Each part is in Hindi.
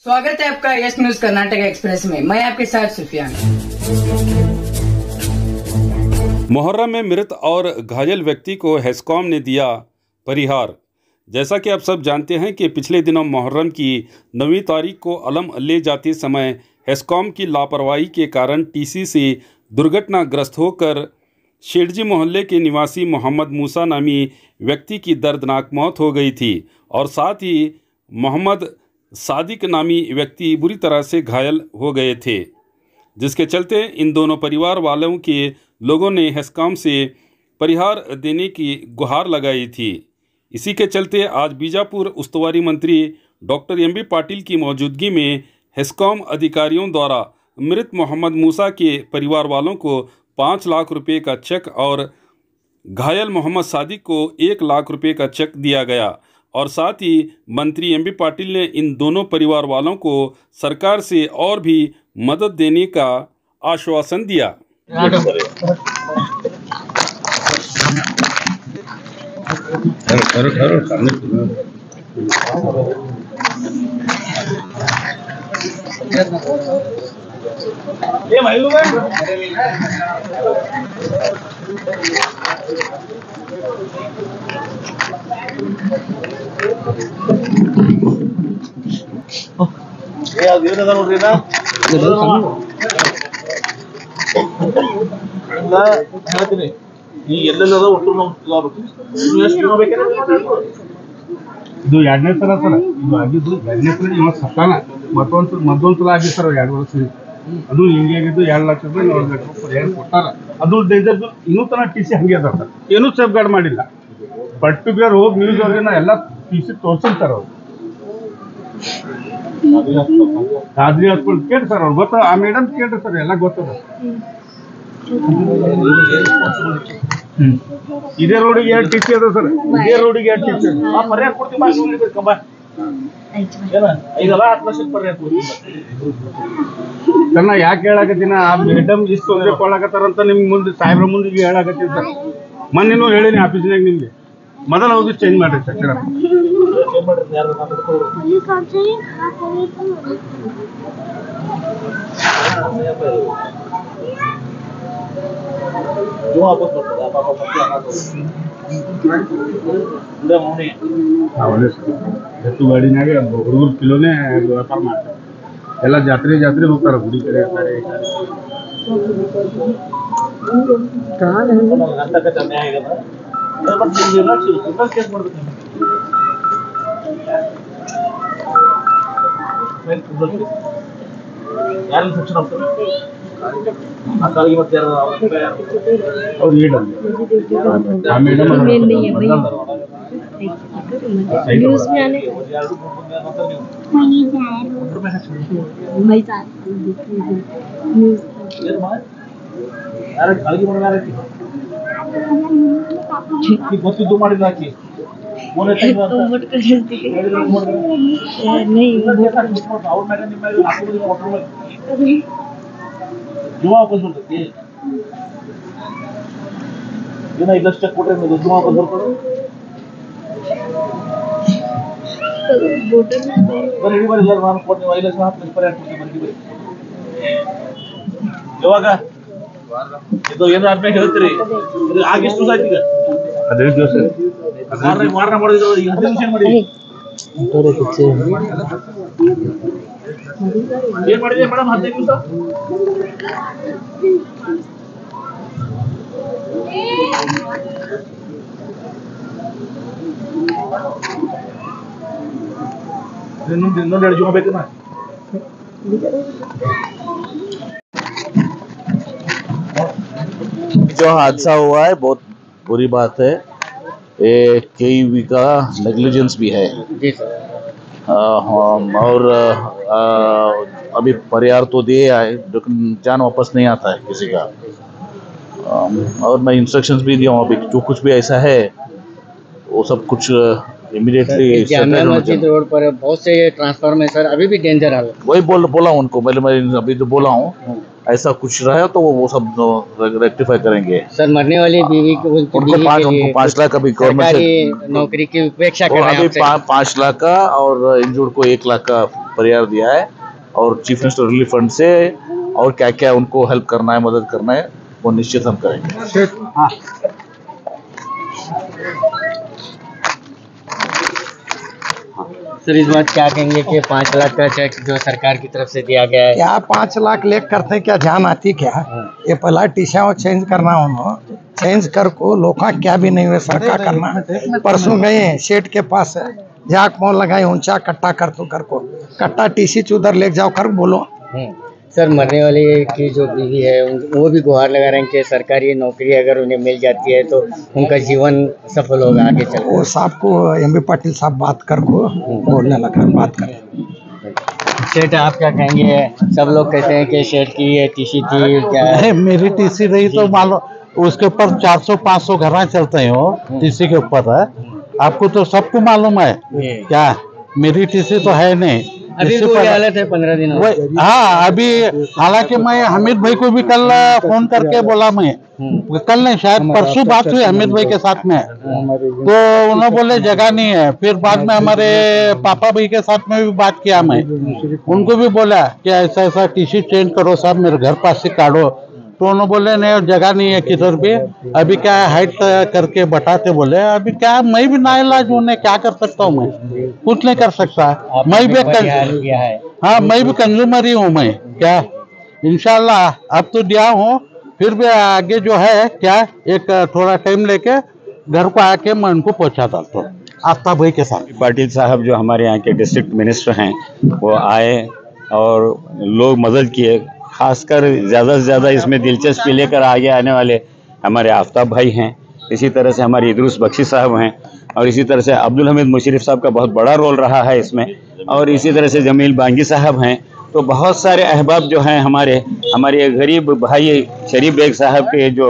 स्वागत है आपका यस न्यूज कर्नाटक एक्सप्रेस में। मैं आपके साथ सुफियान। मुहर्रम में मृत और घायल व्यक्ति को हेस्कॉम ने दिया परिहार। जैसा कि आप सब जानते हैं कि पिछले दिनों मुहर्रम की 9वीं तारीख को अलम ले जाते समय हेस्कॉम की लापरवाही के कारण टीसी से दुर्घटनाग्रस्त होकर शेरजी मोहल्ले के निवासी मोहम्मद मूसा नामी व्यक्ति की दर्दनाक मौत हो गई थी और साथ ही मोहम्मद सादिक नामी व्यक्ति बुरी तरह से घायल हो गए थे, जिसके चलते इन दोनों परिवार वालों के लोगों ने हेस्कॉम से परिहार देने की गुहार लगाई थी। इसी के चलते आज बीजापुर उस्तुवारी मंत्री डॉक्टर एम.बी. पाटिल की मौजूदगी में हेस्कॉम अधिकारियों द्वारा मृत मोहम्मद मूसा के परिवार वालों को 5 लाख रुपए का चेक और घायल मोहम्मद सादिक को 1 लाख रुपए का चेक दिया गया और साथ ही मंत्री एम.बी. पाटिल ने इन दोनों परिवार वालों को सरकार से और भी मदद देने का आश्वासन दिया। ನೋಡ್ರಿ ಹೇಳ್ತೀನಿ ಈ ಎಲ್ಲೆಲ್ಲ ಒಟ್ಟು ಇದು 2ನೇ ಸಲ ಸರ್, ಇದು ಆಗಿದ್ದು 2ನೇ ಸಲ. ಇವತ್ತು ಸತ್ತಾನ ಮತ್ತೊಂದು ಸಲ ಆಗಿತ್ತು ಸರ್ 2 ವರ್ಷ. ಅದು ಹಿಂಗೆ ಆಗಿದ್ದು 2 ಲಕ್ಷ ರೂಪಾಯಿ 4 ಲಕ್ಷ ರೂಪಾಯಿ ಪರಿಹಾರ ಕೊಟ್ಟಾರ. ಅದು ಡೇಂಜರ್ ಇನ್ನೂ ತನಕ ಟಿ ಸಿ ಹಂಗೆ ಅದ ಸರ್, ಏನೂ ಸೇಫ್ ಗಾರ್ಡ್ ಮಾಡಿಲ್ಲ. ಪರ್ಟಿಕ್ಯುಲರ್ ಹೋಗಿ ನ್ಯೂಸ್ ಅವ್ರಿಗೆ ನಾ ಎಲ್ಲ ಟಿ ಸಿ ತೋರಿಸಿರ್ತಾರೆ ಅವ್ರು. ಖಾದ್ರಿ ಹಾಸ್ಪಿಟಲ್ ಕೇಳ್ರಿ ಸರ್, ಅವ್ರು ಗೊತ್ತ. ಆ ಮೇಡಮ್ ಕೇಳ್ರಿ ಸರ್, ಎಲ್ಲ ಗೊತ್ತದ. ಇದೇ ರೋಡಿಗೆ 2 ಟಿ ಸಿ ಅದ ಸರ್, ಇದೇ ರೋಡಿಗೆ 2 ಟಿ ಸಿ ಅದ. ಪರಿಹಾರ ಕೊಡ್ತೀವಿ ಐದಲ್ಲ 10 ಲಕ್ಷ ಪರಿಹಾರ ಕೊಡ್ತೀವಿ ಸರ್. ನಾ ಯಾಕೆ ಹೇಳಕತ್ತೀನಿ, ಆ ಮೇಡಮ್ ಇಷ್ಟು ತೊಂದರೆ ಕೊಡಕತ್ತಾರಂತ ನಿಮ್ಗೆ ಮುಂದೆ ಸಾಹೇಬ್ರ ಮುಂದೆ ಹೇಳಕತ್ತೀನಿ ಸರ್. ಮೊನ್ನೆನೂ ಹೇಳೀನಿ ಆಫೀಸ್ನಾಗ ನಿಮ್ಗೆ. ಮೊದಲು ಹೋಗಿ ಚೇಂಜ್ ಮಾಡ್ರಿ ಸರ್. ಎತ್ತು ಗಾಡಿನಾಗ ಹುಡುಗರು ಕಿಲೋನೇ ವ್ಯಾಪಾರ ಮಾಡ್ತಾರೆ. ಎಲ್ಲ ಜಾತ್ರೆ ಹೋಗ್ತಾರೆ, ಗುಡಿ ಕಡೆ ಇರ್ತಾರೆ. ಯಾರು ಸೆಕ್ಷನ್ ಆಗ್ತಾರೆ ಆ ಕಾಲಿಗೆ ಮತ್ತೆ ಅವ್ರು ಹೇಳಲ್ಲ. ಆ ಮೇಡಮ್ न्यूज में आने ಗೊತ್ತಿದ್ದು ಮಾಡಿದ ಹಾಕಿ ಅವ್ರ ಮೇಲೆ ನಿಮ್ಮ ಜುಮಾ ವಾಪಸ್ ಬರ್ತೈತಿ. ದಿನ 5 ಲಕ್ಷ ಕೊಟ್ರೆ ಜುಮಾ ವಾಪಸ್ ಬರ್ತಾರೆ. ಬರೀ ಹಿಡಿ ಬರೀ ನಾನು ಕೊಡ್ತೀನಿ 5 ಲಕ್ಷ 10 ಲಕ್ಷ ಪರಿಹಾರ ಕೊಡ್ತೀನಿ ಬರೀ. ಯಾವಾಗ ಇದು ಏನು ಆದ್ಮೇಲೆ ಹೇಳ್ತೀರಿ? ಆಗಿಷ್ಟು ದಿವಸ ಆಯ್ತು. ಈಗ 15 ದಿವಸ ಮಾರಣ ಮಾಡಿದ್ರು. ಈಗ 15 ನಿಮಿಷ ಮಾಡಿ ಏನ್ ಮಾಡಿದೆ ಮೇಡಮ್? 15 ದಿವಸ ಇನ್ನೊಂದು 2 ಜುಮಾ ಬೇಕನ್ನ. जो हादसा हुआ है बहुत बुरी बात है। ये केईवी का नेग्लिजेंस भी है और अभी परिहार तो दिए आए, लेकिन जान वापस नहीं आता है किसी का। और मैं इंस्ट्रक्शंस भी दिया हूँ, अभी जो कुछ भी ऐसा है वो सब कुछ इमीडिएटली जामिया मस्जिद रोड पर बहुत से ट्रांसफार्मर सर अभी भी डेंजर हालत। वही बोला उनको, मैं अभी जो बोला हूँ ऐसा कुछ रहा तो वो सब रेक्टिफाई करेंगे। सर मरने वाली बीवी को उनको 5 लाख अभी गवर्नमेंट से नौकरी की उपेक्षा कर वो रहे हैं अभी 5 लाख का और इंजूर्ड को 1 लाख का परिहार दिया है और चीफ मिनिस्टर रिलीफ फंड से और क्या क्या उनको हेल्प करना है, मदद करना है, वो निश्चित हम करेंगे। सर इस बात क्या कहेंगे कि 5 लाख का चेक जो सरकार की तरफ से दिया गया है, क्या 5 लाख लेख करते क्या जान आती क्या? ये पहला टीशा और चेंज करना हो, चेंज कर को लोका क्या भी नहीं हुए सरकार करना। परसों गए सेठ के पास जाक मोल लगाई ऊंचा कट्टा कर तो कर को कट्टा टीसी उधर ले जाओ कर बोलो। सर मरने वाली की जो बीवी है वो भी गुहार लगा रहे हैं कि सरकारी नौकरी अगर उन्हें मिल जाती है तो उनका जीवन सफल होगा आगे चल। वो साहब को एमबी पाटिल साहब बात कर को बोलने लगा, बात कर। सेठ आप क्या कहेंगे? सब लोग कहते हैं कि सेठ की ये टीसी थी, क्या है? मेरी टीसी रही तो मान लो उसके ऊपर 400-500 घर चलते हैं वो टीसी के ऊपर है। आपको तो सबको मालूम है क्या? मेरी टीसी तो है नहीं। अभी बुरी हालत है 15 दिन। हाँ अभी हालांकि मैं हामिद भाई को भी कल फोन करके बोला, मैं कल नहीं शायद परसों बात हुई हामिद भाई के साथ में, तो उन्होंने बोले जगह नहीं है। फिर बाद में हमारे पापा भाई के साथ में भी बात किया, मैं उनको भी बोला कि ऐसा ऐसा टीसी चेंज करो साहब, मेरे घर पास से काटो, तो उन्होंने बोले नहीं जगह नहीं है किधर भी। अभी क्या है हाइट करके बताते बोले, अभी क्या मैं भी नाइलाज उन्हें क्या कर सकता हूँ, मैं कुछ नहीं कर सकता। मैं भी हाँ मैं भी कंज्यूमर ही हूँ मैं, क्या इंशाल्लाह अब तो दिया हूँ, फिर भी आगे जो है क्या एक थोड़ा टाइम लेके घर को आके मैं उनको पहुँचा डालता हूँ आफ्ताब भाई के साथ। पाटिल साहब जो हमारे यहाँ के डिस्ट्रिक्ट मिनिस्टर हैं वो आए और लोग मदद किए, खासकर ज़्यादा से ज़्यादा इसमें दिलचस्पी लेकर आगे आने वाले हमारे आफ्ताब भाई हैं, इसी तरह से हमारे इदरूस बख्शी साहब हैं, और इसी तरह से अब्दुल हमीद मुशर्रफ साहब का बहुत बड़ा रोल रहा है इसमें, और इसी तरह से जमील बांगी साहब हैं। तो बहुत सारे अहबाब जो हैं हमारे गरीब भाई शरीफ बेग साहब के जो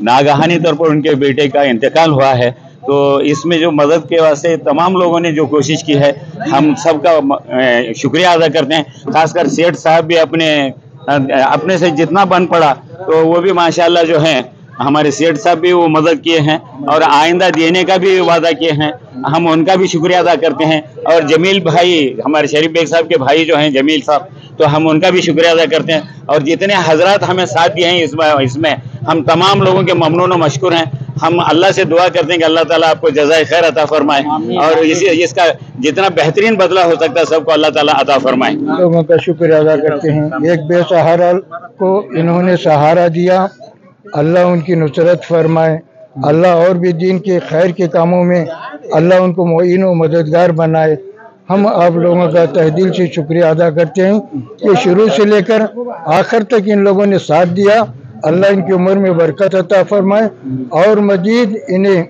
नागहानी तौर पर उनके बेटे का इंतकाल हुआ है, तो इसमें जो मदद के वास्ते तमाम लोगों ने जो कोशिश की है हम सबका शुक्रिया अदा करते हैं। खासकर सेठ साहब भी अपने से जितना बन पड़ा तो वो भी माशाल्लाह जो हैं हमारे सेठ साहब भी वो मदद किए हैं और आइंदा देने का भी वादा किए हैं, हम उनका भी शुक्रिया अदा करते हैं। और जमील भाई हमारे शरीफ बेग साहब के भाई जो हैं जमील साहब, तो हम उनका भी शुक्रिया अदा करते हैं। और जितने हजरात हमें साथ दिए हैं इसमें हम तमाम लोगों के ममनून और मशकूर हैं। हम अल्लाह से दुआ करते हैं कि अल्लाह ताला आपको जज़ाए खैर अता फरमाए और इसका जितना बेहतरीन बदला हो सकता है सबको अल्लाह ताला अता फरमाए। लोगों का शुक्रिया अदा करते हैं। एक बेसहारा को इन्होंने सहारा दिया, अल्लाह उनकी नुसरत फरमाए, अल्लाह और भी दीन के खैर के कामों में अल्लाह उनको मुईन व मददगार बनाए। हम आप लोगों का तहे दिल से शुक्रिया अदा करते हैं कि शुरू से लेकर आखिर तक इन लोगों ने साथ दिया। अल्लाह इनकी उम्र में बरकत अता फरमाए और मजीद इन्हें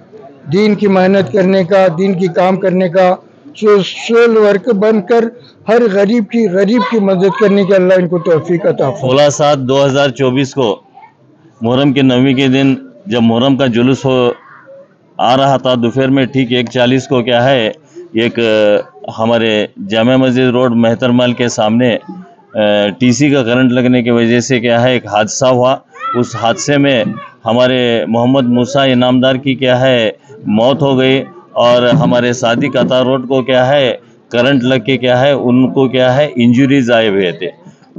दीन की मेहनत करने का, दीन की काम करने का, सोशल वर्क बनकर हर गरीब की मदद करने की अल्लाह इनको तौफीक अता फरमाए। 16/7/2024 को मुहर्रम के 9वीं के दिन जब मुहर्रम का जुलूस आ रहा था, दोपहर में ठीक 1:40 को क्या है एक हमारे जामिया मस्जिद रोड मेहतरमाल के सामने टीसी का करंट लगने की वजह से क्या है एक हादसा हुआ। उस हादसे में हमारे मोहम्मद मूसा इनामदार की क्या है मौत हो गई और हमारे सादिक अता रोड को क्या है करंट लग के क्या है उनको क्या है इंजरीज आए हुए थे।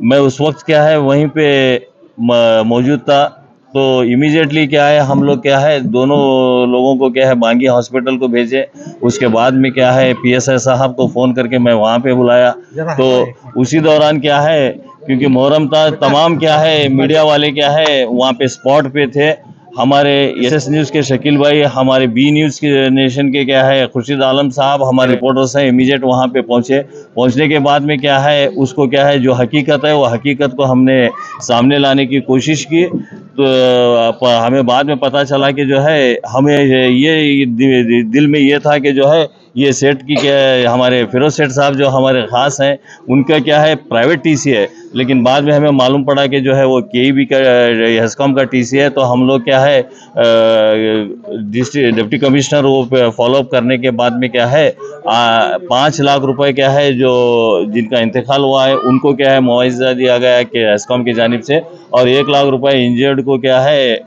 मैं उस वक्त क्या है वहीं पे मौजूद था, तो इमीडिएटली क्या है हम लोग क्या है दोनों लोगों को क्या है बांगी हॉस्पिटल को भेजे। उसके बाद में क्या है PSI साहब को फ़ोन करके मैं वहाँ पे बुलाया, तो उसी दौरान क्या है क्योंकि मुहर्रम था, तमाम क्या है मीडिया वाले क्या है वहाँ पे स्पॉट पे थे। हमारे SS न्यूज़ के शकील भाई, हमारे B न्यूज़ के नेशन के क्या है खुर्शीद आलम साहब, हमारे रिपोर्टर्स हैं इमीडिएट वहाँ पे पहुँचे। पहुँचने के बाद में क्या है उसको क्या है जो हकीकत है वो हकीकत को हमने सामने लाने की कोशिश की। तो हमें बाद में पता चला कि जो है हमें ये दिल में ये था कि जो है ये सेठ की क्या, हमारे फिरोज सेठ साहब जो हमारे ख़ास हैं उनका क्या है प्राइवेट टीसी है, लेकिन बाद में हमें मालूम पड़ा कि जो है वो केईबी का हेस्कॉम का टीसी है। तो हम लोग क्या है डिप्टी कमिश्नर वो फॉलोअप करने के बाद में क्या है 5 लाख रुपए क्या है जो जिनका इंतकाल हुआ है उनको क्या है मुआवजा दिया गया कि हेस्कॉम की जानिब से, और 1 लाख रुपए इंजर्ड को क्या है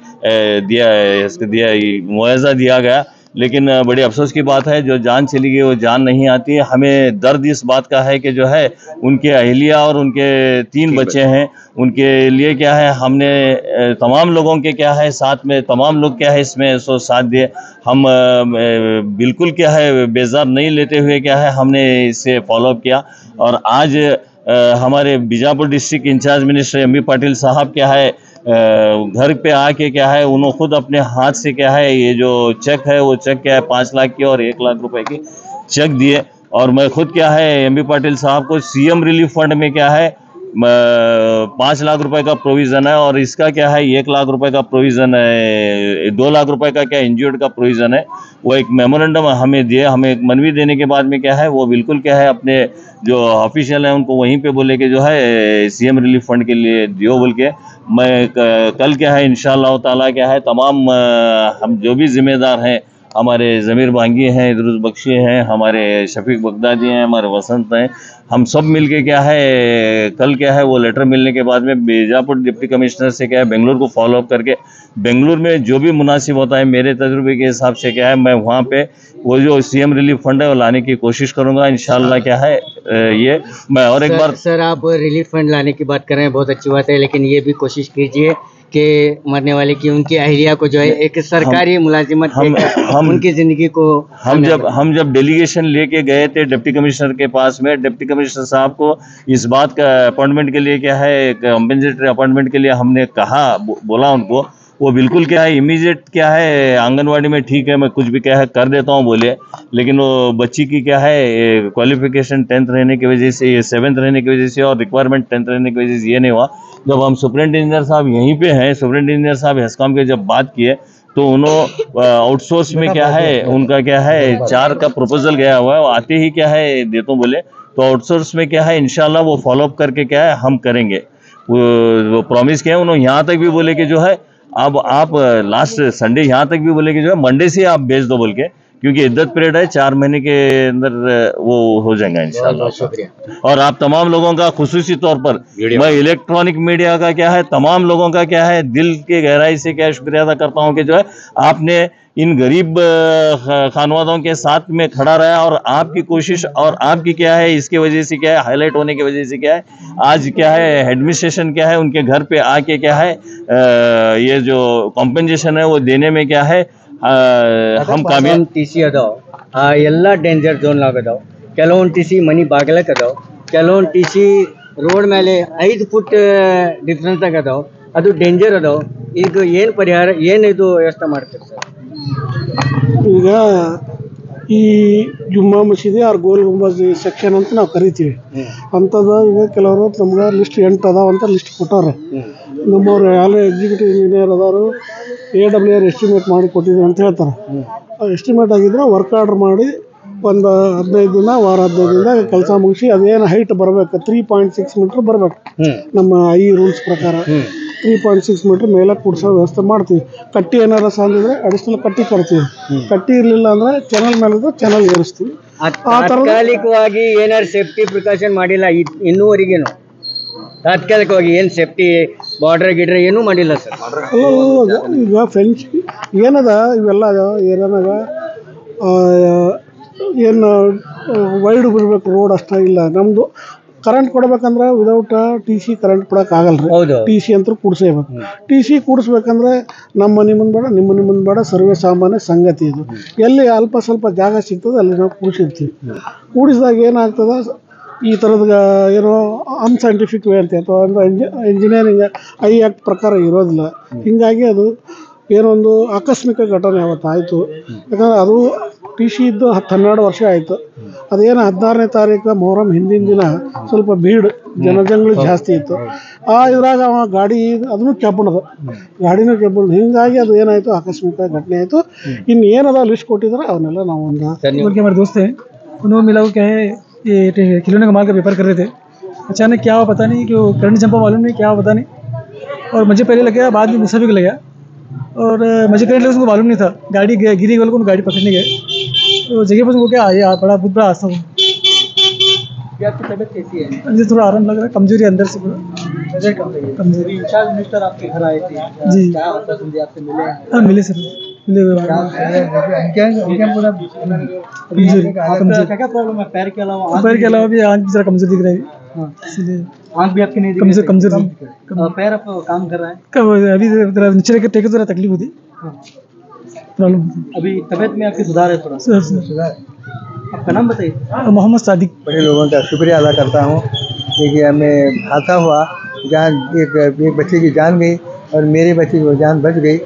मुआवजा दिया गया। लेकिन बड़ी अफसोस की बात है जो जान चली गई वो जान नहीं आती है। हमें दर्द इस बात का है कि जो है उनके अहलिया और उनके 3 बच्चे हैं, उनके लिए क्या है हमने तमाम लोगों के क्या है साथ में तमाम लोग क्या है इसमें साथ दिए। हम बिल्कुल क्या है बेजार नहीं लेते हुए क्या है हमने इसे फॉलोअप किया। और आज हमारे Bijapur district in charge minister M B Patil साहब क्या है घर पे आके क्या है उन्होंने खुद अपने हाथ से क्या है ये जो चेक है वो चेक क्या है 5 लाख की और 1 लाख रुपए की चेक दिए। और मैं खुद क्या है एम बी पाटिल साहब को सीएम रिलीफ फंड में क्या है 5 लाख रुपए का प्रोविज़न है, और इसका क्या है 1 लाख रुपए का प्रोविज़न है, 2 लाख रुपए का क्या इंज्योर्ड का प्रोविज़न है। वो एक मेमोरेंडम हमें दिए, हमें एक मनवी देने के बाद में क्या है वो बिल्कुल क्या है अपने जो ऑफिशियल हैं उनको वहीं पे बोले कि जो है सीएम रिलीफ फंड के लिए दियो बोल के। मैं कल क्या है इंशाअल्लाह ताला क्या है तमाम हम जो भी जिम्मेदार हैं, हमारे ज़मीर बांगी हैं, इदरुस बख्शी हैं, हमारे शफीक बगदादी हैं, हमारे वसंत हैं, हम सब मिलके क्या है कल क्या है वो लेटर मिलने के बाद में बीजापुर डिप्टी कमिश्नर से क्या है बेंगलुरु को फॉलोअप करके बेंगलुरु में जो भी मुनासिब होता है मेरे तजुर्बे के हिसाब से क्या है मैं वहाँ पे वो जो सीएम रिलीफ फंड है वो लाने की कोशिश करूँगा इंशाअल्लाह क्या है ये मैं और एक बार। सर आप रिलीफ फंड लाने की बात कर रहे हैं, बहुत अच्छी बात है, लेकिन ये भी कोशिश कीजिए कि मरने वाले की उनकी अहलिया को जो है एक सरकारी मुलाजिमत हम उनकी ज़िंदगी को हम जब डेलीगेशन लेके गए थे डिप्टी कमिश्नर के पास में, डिप्टी कमिश्नर साहब को इस बात का अपॉइंटमेंट के लिए क्या है कंपेंसेटरी अपॉइंटमेंट के लिए हमने कहा बोला उनको, वो बिल्कुल क्या है इमीडिएट क्या है आंगनवाड़ी में ठीक है मैं कुछ भी क्या है कर देता हूँ बोले, लेकिन वो बच्ची की क्या है क्वालिफिकेशन 10th रहने की वजह से, ये 7th रहने की वजह से और रिक्वायरमेंट 10th रहने की वजह से ये नहीं हुआ। जब हम सुपरिटेंडेंट इंजीनियर साहब यहीं पे हैं, सुपरिटेंडेंट इंजीनियर साहब हेस्कॉम के जब बात किए तो उन्होंने आउटसोर्स में क्या है उनका क्या है 4 का प्रपोजल गया हुआ है, वो आते ही क्या है देता हूँ बोले, तो आउटसोर्स में क्या है इंशाल्लाह वो फॉलोअप करके क्या है हम करेंगे। वो प्रॉमिस किया है उन्होंने, यहाँ तक भी बोले कि जो है अब आप लास्ट संडे यहाँ तक भी बोले कि जो है मंडे से आप भेज दो बोल के, क्योंकि इद्दत पीरियड है 4 महीने के अंदर वो हो जाएगा इंशाल्लाह। शुक्रिया। और आप तमाम लोगों का खुसूसी तौर पर मैं इलेक्ट्रॉनिक मीडिया का क्या है तमाम लोगों का क्या है दिल के गहराई से क्या शुक्रिया अदा करता हूँ कि जो है आपने इन गरीब खानवादों के साथ में खड़ा रहा, और आपकी कोशिश और आपकी क्या है इसके वजह से क्या है हाईलाइट होने की वजह से क्या है आज क्या है एडमिनिस्ट्रेशन क्या है उनके घर पे आके क्या है ये जो कॉम्पेंसेशन है वो देने में क्या है हम कामयाब। ಟಿಸಿ ಅದಾವ ಎಲ್ಲ ಡೇಂಜರ್ ಝೋನ್ಲಾಗ ಅದಾವ, ಕೆಲವೊಂದು ಟಿಸಿ ಮನಿ ಬಾಗಿಲಕ್ಕೆ ಅದಾವ, ಕೆಲವೊಂದು ಟಿಸಿ ರೋಡ್ ಮೇಲೆ 5 ಫುಟ್ ಡಿಫ್ರೆನ್ಸ್ದಾಗ ಅದಾವ, ಅದು ಡೇಂಜರ್ ಅದಾವ। ಈಗ ಏನು ಪರಿಹಾರ ಏನು ಇದು ವ್ಯವಸ್ಥೆ ಮಾಡ್ತೀರಿ ಸರ್? ಈಗ ಈ ಜುಮ್ಮಾ ಮಸೀದಿ ಆರ್ ಗೋಲ್ ಗುಂಬಜ್ ಸೆಕ್ಷನ್ ಅಂತ ನಾವು ಕರಿತೀವಿ ಅಂಥದ್ದು ಈಗ ಕೆಲವರು ನಮ್ಗೆ ಲಿಸ್ಟ್ 8 ಅದಾವ ಅಂತ ಲಿಸ್ಟ್ ಕೊಟ್ಟಾರೆ। ನಮ್ಮವ್ರು ಎಲ್ಲ ಎಕ್ಸಿಕ್ಯೂಟಿವ್ ಇಂಜಿನಿಯರ್ ಅದಾರು AWR ಎಸ್ಟಿಮೇಟ್ ಮಾಡಿ ಕೊಟ್ಟಿದ್ರು ಅಂತ ಹೇಳ್ತಾರೆ। ಎಸ್ಟಿಮೇಟ್ ಆಗಿದ್ರೆ ವರ್ಕ್ ಆರ್ಡರ್ ಮಾಡಿ ಒಂದು 15 ದಿನ ವಾರ 15 ದಿನದಾಗ ಕೆಲಸ ಮುಗಿಸಿ ಅದೇನು ಹೈಟ್ ಬರಬೇಕು 3.6 ಮೀಟ್ರ್ ಬರಬೇಕು ನಮ್ಮ ಈ ರೂಲ್ಸ್ ಪ್ರಕಾರ 3.6 ಮೀಟ್ರ್ ಮೇಲೆ ಕೂಡಿಸೋ ವ್ಯವಸ್ಥೆ ಮಾಡ್ತೀವಿ। ಕಟ್ಟಿ ಏನಾರ ಸಾಂದಿದ್ರೆ ಅಡಿಷನಲ್ ಕಟ್ಟಿ ತರ್ತೀವಿ, ಕಟ್ಟಿ ಇರಲಿಲ್ಲ ಅಂದರೆ ಚಾನಲ್ ಮೇಲಿದ್ರೆ ಚಾನಲ್ ಏರಿಸ್ತೀವಿ। ತಾತ್ಕಾಲಿಕವಾಗಿ ಏನಾದ್ರು ಸೇಫ್ಟಿ ಪ್ರಿಕಾಷನ್ ಮಾಡಿಲ್ಲ ಇನ್ನೂವರೆಗೇನು? ತಾತ್ಕಾಲಿಕವಾಗಿ ಏನು ಸೇಫ್ಟಿ ಬಾರ್ಡರ್ ಗಿಡ್ರೆ ಏನೂ ಮಾಡಿಲ್ಲ ಸರ್? ಈಗ ಫೆನ್ಸ್ ಏನದ ಇವೆಲ್ಲ ಏನಾಗ ಏನು ವೈಡ್ ಬಿಡಬೇಕು ರೋಡ್ ಅಷ್ಟೇ ಇಲ್ಲ। ನಮ್ಮದು ಕರೆಂಟ್ ಕೊಡ್ಬೇಕಂದ್ರೆ ವಿದೌಟ್ TC ಕರೆಂಟ್ ಕೊಡೋಕ್ಕಾಗಲ್ಲ ರೀ, TC ಅಂತೂ ಕೂಡಿಸೇಬೇಕು। TC ಕೂಡಿಸ್ಬೇಕಂದ್ರೆ ನಮ್ಮ ಮನೆ ಮುಂದೆ ಬೇಡ ನಿಮ್ಮ ಮನೆ ಮುಂದೆ ಬೇಡ, ಸರ್ವೇ ಸಾಮಾನ್ಯ ಸಂಗತಿ ಇದು। ಎಲ್ಲಿ ಅಲ್ಪ ಸ್ವಲ್ಪ ಜಾಗ ಸಿಗ್ತದೆ ಅಲ್ಲಿ ನಾವು ಕೂಡಿಸಿರ್ತೀವಿ। ಕೂಡಿಸಿದಾಗ ಏನಾಗ್ತದೆ ಈ ಥರದ ಏನೋ ಅನ್ಸೈಂಟಿಫಿಕ್ ವೇ ಅಂತ ಅಥವಾ ಒಂದು ಇಂಜಿನಿಯರಿಂಗ್ ಐ ಆ್ಯಕ್ಟ್ ಪ್ರಕಾರ ಇರೋದಿಲ್ಲ, ಹೀಗಾಗಿ ಅದು ಏನೊಂದು ಆಕಸ್ಮಿಕ ಘಟನೆ ಅವತ್ತು ಆಯಿತು। ಯಾಕಂದರೆ ಅದು ಟಿ ಸಿ ಇದ್ದು 12 ವರ್ಷ ಆಯಿತು. ಅದೇನು 16ನೇ ತಾರೀಕು ಮೊಹರಂ ಹಿಂದಿನ ದಿನ ಸ್ವಲ್ಪ ಭೀಡ್ ಜನಜಂಗುಳಿ ಜಾಸ್ತಿ ಇತ್ತು. ಇದ್ರಾಗ ಅವ ಗಾಡಿ ಅದನ್ನು ಕೆಬ್ಬಣದು, ಗಾಡಿನೂ ಕೆಬ್ಬಣದು. ಹಿಂಗಾಗಿ ಅದು ಏನಾಯಿತು, ಆಕಸ್ಮಿಕ ಘಟನೆ ಆಯಿತು. ಇನ್ನು ಏನದ ಲಿಸ್ಟ್ ಕೊಟ್ಟಿದ್ದಾರೆ ಅವನ್ನೆಲ್ಲ ನಾವು ಒಂದು हमारे दोस्त हैं, उन्होंने मिला वो क्या है, ये खिलौने का माल का व्यापार कर रहे थे. अचानक क्या हुआ पता नहीं, कि करंट चंपा मालूम नहीं क्या हुआ पता नहीं, और मुझे पहले लग गया, बाद में मुझसे भी लग गया, और मुझे करंट लगा, उसको मालूम नहीं था. गाड़ी गिरी वाले को गाड़ी पकड़ने गए, तो जगह पर उनको क्या आया, बड़ा बहुत बड़ा हादसा हुआ. आपकी तबीयत कैसी है? मुझे थोड़ा आराम लग रहा है, कमजोरी अंदर से पूरा कमजोरी. इंचार्ज मिनिस्टर आपके घर आए थे जी, क्या आश्वासन दिया, आपसे मिले? हाँ मिले सर, मिले हुए. क्या प्रॉब्लम है? पैर के अलावा भी आँख जरा कमजोर दिख रहा है, इसलिए आँख भी आपकी नहीं कमजोर पैर आप काम कर रहा है? कब अभी नीचे लेकर टेके जरा तकलीफ होती, प्रॉब्लम. अभी तबीयत में आपकी सुधार है थोड़ा? सुधार. आपका नाम बताइए. मोहम्मद सादिक. बड़े लोगों का शुक्रिया अदा करता हूँ कि हमें हादसा हुआ, जान एक बच्चे की जान गई और मेरे बच्चे की जान बच गई.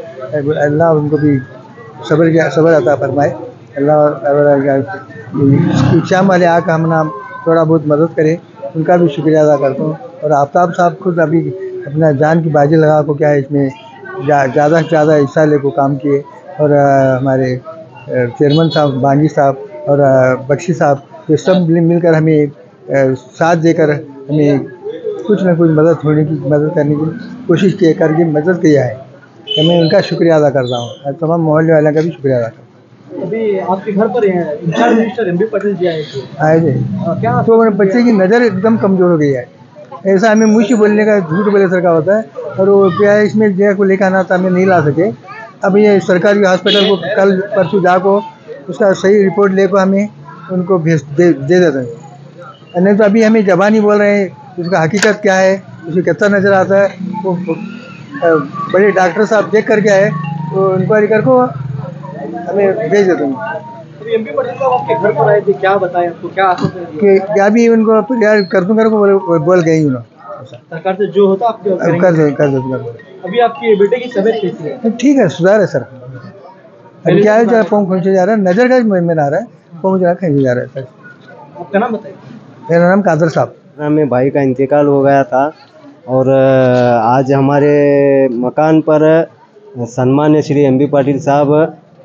अल्लाह उनको भी सब्र अता फरमाए. अल्लाह शाम वाले आकर हम नाम थोड़ा बहुत मदद करें, उनका भी शुक्रिया अदा करता हूँ. और आफ्ताब साहब खुद अभी अपना जान की बाजी लगा को क्या है इसमें ज़्यादा से ज़्यादा हिस्सा ले को काम किए. और हमारे चेयरमैन साहब, बांगी साहब और बख्शी साहब, ये सब मिलकर हमें साथ देकर हमें कुछ न कुछ मदद करने की कोशिश करके मदद किया है. मैं उनका शुक्रिया अदा करता हूँ और तमाम मोहल्ले वालों का भी शुक्रिया अदा करता हूँ. अभी आपके घर पर in charge minister MB Patil ji आए थे. आए थे, क्या तो मेरे बच्चे की नज़र एकदम कमज़ोर हो गई है. ऐसा हमें मुँह से बोलने का, झूठ बोले सर का होता है. और वो क्या है, इसमें जगह को लेकर आना था, हमें नहीं ला सके. अब ये सरकारी हॉस्पिटल को कल परसों जाको उसका सही रिपोर्ट लेकर हमें उनको दे देते हैं. नहीं तो अभी हमें जबानी बोल रहे हैं, उसका हकीकत क्या है, उसे कितना नज़र आता है, वो बड़े डॉक्टर साहब देख करके आए तो इंक्वायरी कर को हमें भेज देते हैं. एमपी पाटिल साहब आपके घर पर आए थे, क्या बताया आपको, क्या आश्वासन दिया? कि क्या भी उनको प्रयास कर दूँगा को बोल गई उन्होंने. सरकार से जो होता आप कर दो. अभी आपके बेटे की तबीयत कैसी है? ठीक है, सुधार है सर. अभी क्या है, जरा पाँव खींचे जा रहा है, नज़र का में आ रहा है, पाँव जरा खींचे जा रहा है सर. आपका नाम बताइए. मेरा नाम कादर साहब. में भाई का इंतकाल हो गया था और आज हमारे मकान पर सम्मान्य श्री एमबी पाटिल साहब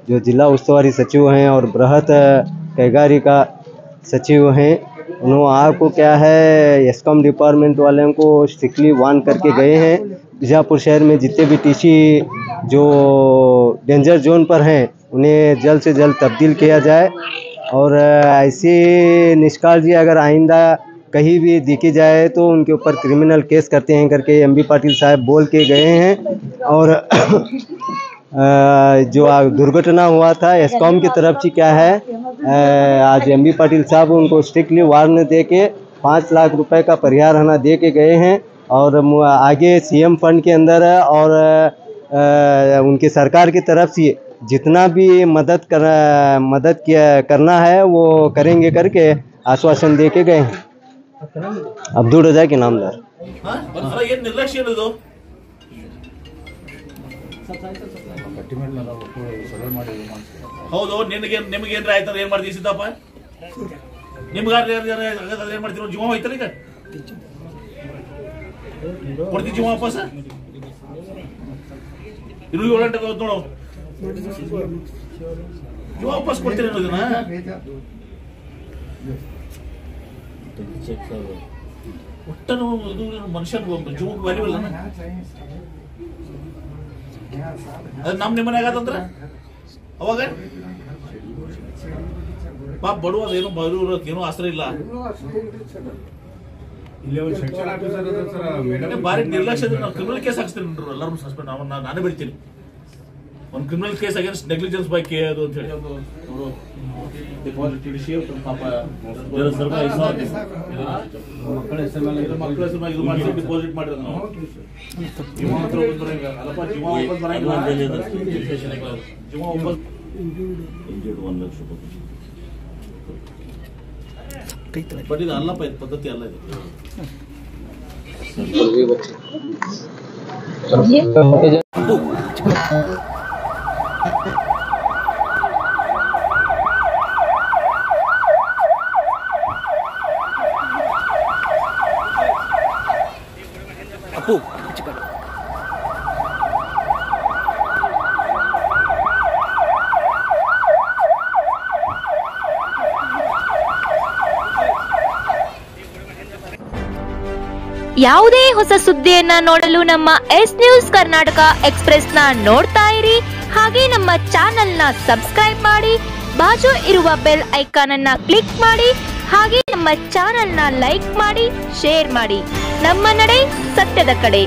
जो जिला उस्तुवारी सचिव हैं और बृहत कईगारिका सचिव हैं, उन्होंने आपको क्या है एस्कॉम डिपार्टमेंट वालों को स्ट्रिक्टली वार्न करके गए हैं. बीजापुर शहर में जितने भी टीसी जो डेंजर जोन पर हैं उन्हें जल्द से जल्द तब्दील किया जाए. और ऐसी निष्काळजी अगर आइंदा कहीं भी दिखी जाए तो उनके ऊपर क्रिमिनल केस करते हैं करके एमबी पाटिल साहब बोल के गए हैं. और जो दुर्घटना हुआ था एस्कॉम की तरफ से क्या है, आज एमबी पाटिल साहब उनको स्ट्रिक्टली वार्न दे के 5 लाख रुपए का परिहार हना दे के गए हैं. और आगे सीएम फंड के अंदर और उनकी सरकार की तरफ से जितना भी मदद करना है वो करेंगे करके आश्वासन दे के गए हैं. अब्दुल रजा के नामदार. निर्लक्ष्य ಹೌದು. ನಿಮಗೇನ್ರ ಆಯ್ತಾರ ಏನ್ ಮಾಡ್ತೀವಿ ಸಿದ್ದಪ್ಪ? ನಿಮ್ಗಾರ ಏನ್ ಮಾಡ್ತೀರ? ಜೀವ ಹೋಯ್ತಾರ ಈಗ ಕೊಡ್ತೀವಿ ಜೀವ ವಾಪಸ್. ಇನ್ನು 7 ಗಂಟೆ ನೋಡು, ಜೀವ ವಾಪಸ್ ಕೊಡ್ತೀರಿ ಅನ್ನೋದನ್ನ. ಒಟ್ಟನು ಮನುಷ್ಯನ ಜೀವಕ್ಕೆ ವ್ಯಾಲ್ಯೂ ಇಲ್ಲ. ಅದು ನಿಮ್ಮ ಮನೆ ಆಗತ್ತಂದ್ರ ಅವಾಗ ಪಾಪ ಬಡವ ಅದೇನು ಏನೋ ಆಸರೆ ಇಲ್ಲ. ಬಾರಿ ನಿರ್ಲಕ್ಷ್ಯ. ನಾವು ಕ್ರಿಮಿನಲ್ ಕೇಸ್ ಹಾಕ್ಸ್ತೀನಿ ಎಲ್ಲರೂ ಸಸ್ಪೆಂಡ್. ನಾನೇ ಬರೀತೀನಿ ಒಂದು criminal case against negligence by K ಅದು ಅಂತ ಹೇಳಿ. ಡಿಪಾಸಿಟ್ ಇಡಿಸಿ ಪಾಪ ಮಕ್ಕಳ ಹೆಸರು ಮೇಲೆ ಇದು ಮಾಡಿಸಿ ಡಿಪಾಸಿಟ್ ಮಾಡಿರೋದು ನಾವು. ಜೀವ ಮಾತ್ರ ವಾಪಸ್ ಬರಂಗಿಲ್ಲ. ಅಲ್ಲಪ್ಪ, ಜೀವ ವಾಪಸ್ ಬರಂಗಿಲ್ಲ. ಜೀವ ವಾಪಸ್ 1 ಲಕ್ಷ ಬಟ್ ಇದು ಅಲ್ಲಪ್ಪ, ಇದು ಪದ್ಧತಿ ಅಲ್ಲ. ಇದು ಯಾವುದೇ ಹೊಸ ಸುದ್ದಿಯನ್ನ ನೋಡಲು ನಮ್ಮ ಎಸ್ ನ್ಯೂಸ್ ಕರ್ನಾಟಕ ಎಕ್ಸ್ಪ್ರೆಸ್ ನ ನೋಡ್ತಾ ಇರಿ. ಹಾಗೆ ನಮ್ಮ ಚಾನೆಲ್ ನ ಸಬ್ಸ್ಕ್ರೈಬ್ ಮಾಡಿ, ಬಾಜು ಇರುವ ಬೆಲ್ ಐಕಾನ್ ಅನ್ನ ಕ್ಲಿಕ್ ಮಾಡಿ. ಹಾಗೆ ನಮ್ಮ ಚಾನೆಲ್ ನ ಲೈಕ್ ಮಾಡಿ, ಶೇರ್ ಮಾಡಿ. ನಮ್ಮ ನಡೆ ಸತ್ಯದ ಕಡೆ.